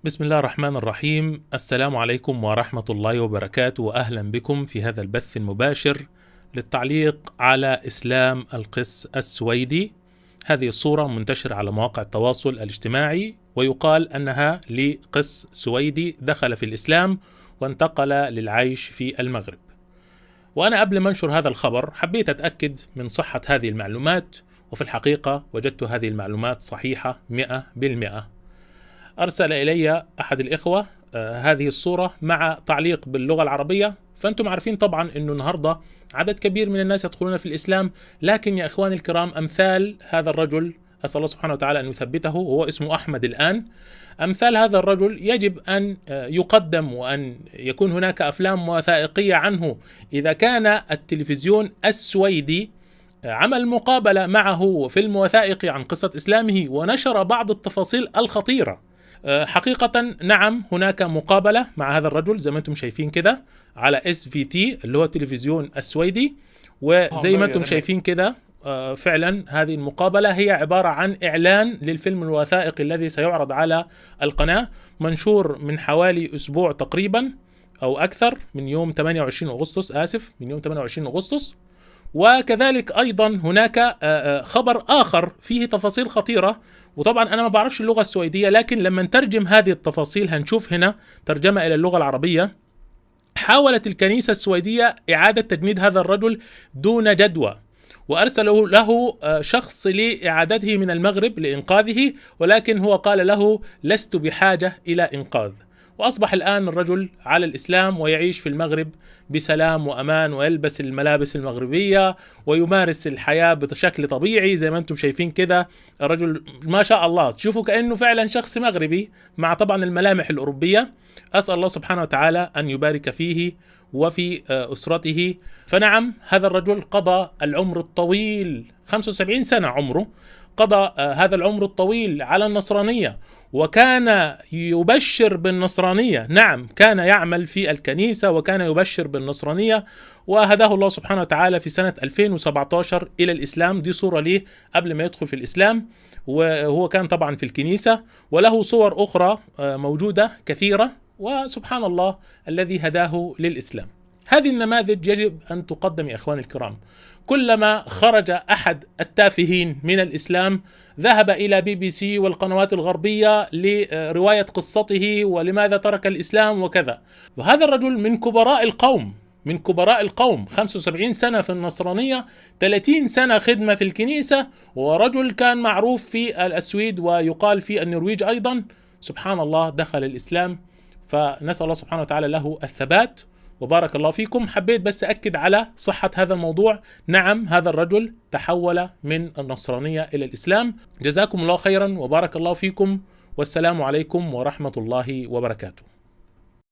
بسم الله الرحمن الرحيم. السلام عليكم ورحمة الله وبركاته، وأهلا بكم في هذا البث المباشر للتعليق على إسلام القس السويدي. هذه الصورة منتشرة على مواقع التواصل الاجتماعي، ويقال أنها لقس سويدي دخل في الإسلام وانتقل للعيش في المغرب. وأنا قبل ما أنشر هذا الخبر حبيت أتأكد من صحة هذه المعلومات، وفي الحقيقة وجدت هذه المعلومات صحيحة 100%. أرسل إلي أحد الإخوة هذه الصورة مع تعليق باللغة العربية. فأنتم عارفين طبعا أنه النهاردة عدد كبير من الناس يدخلون في الإسلام، لكن يا إخواني الكرام أمثال هذا الرجل، أسأل الله سبحانه وتعالى أن يثبته، هو اسمه أحمد الآن. أمثال هذا الرجل يجب أن يقدم وأن يكون هناك أفلام وثائقية عنه. إذا كان التلفزيون السويدي عمل مقابلة معه فيلم وثائقي عن قصة إسلامه ونشر بعض التفاصيل الخطيرة، حقيقة نعم هناك مقابلة مع هذا الرجل زي ما انتم شايفين كده على SVT اللي هو التلفزيون السويدي. وزي ما انتم شايفين كده فعلا هذه المقابلة هي عبارة عن إعلان للفيلم الوثائقي الذي سيعرض على القناة، منشور من حوالي أسبوع تقريبا أو أكثر، من يوم 28 أغسطس، من يوم 28 أغسطس. وكذلك أيضا هناك خبر آخر فيه تفاصيل خطيرة، وطبعا أنا ما بعرفش اللغة السويدية، لكن لما نترجم هذه التفاصيل هنشوف هنا ترجمة إلى اللغة العربية. حاولت الكنيسة السويدية إعادة تجنيد هذا الرجل دون جدوى، وأرسلوا له شخص لإعادته من المغرب لإنقاذه، ولكن هو قال له لست بحاجة إلى إنقاذ. وأصبح الآن الرجل على الإسلام ويعيش في المغرب بسلام وأمان، ويلبس الملابس المغربية ويمارس الحياة بشكل طبيعي زي ما أنتم شايفين كده. الرجل ما شاء الله تشوفوا كأنه فعلا شخص مغربي مع طبعا الملامح الأوروبية. أسأل الله سبحانه وتعالى أن يبارك فيه وفي أسرته. فنعم هذا الرجل قضى العمر الطويل، 75 سنة عمره، قضى هذا العمر الطويل على النصرانية، وكان يبشر بالنصرانية. نعم كان يعمل في الكنيسة وكان يبشر بالنصرانية، وهداه الله سبحانه وتعالى في سنة 2017 إلى الإسلام. دي صورة ليه قبل ما يدخل في الإسلام، وهو كان طبعا في الكنيسة، وله صور أخرى موجودة كثيرة. وسبحان الله الذي هداه للإسلام. هذه النماذج يجب أن تقدم يا إخواني الكرام. كلما خرج أحد التافهين من الإسلام ذهب إلى BBC والقنوات الغربية لرواية قصته ولماذا ترك الإسلام وكذا. وهذا الرجل من كبراء القوم، 75 سنة في النصرانية، 30 سنة خدمة في الكنيسة، ورجل كان معروف في السويد ويقال في النرويج أيضا. سبحان الله دخل الإسلام، فنسأل الله سبحانه وتعالى له الثبات. وبارك الله فيكم. حبيت بس أكد على صحة هذا الموضوع. نعم هذا الرجل تحول من النصرانية إلى الإسلام. جزاكم الله خيرا وبارك الله فيكم، والسلام عليكم ورحمة الله وبركاته.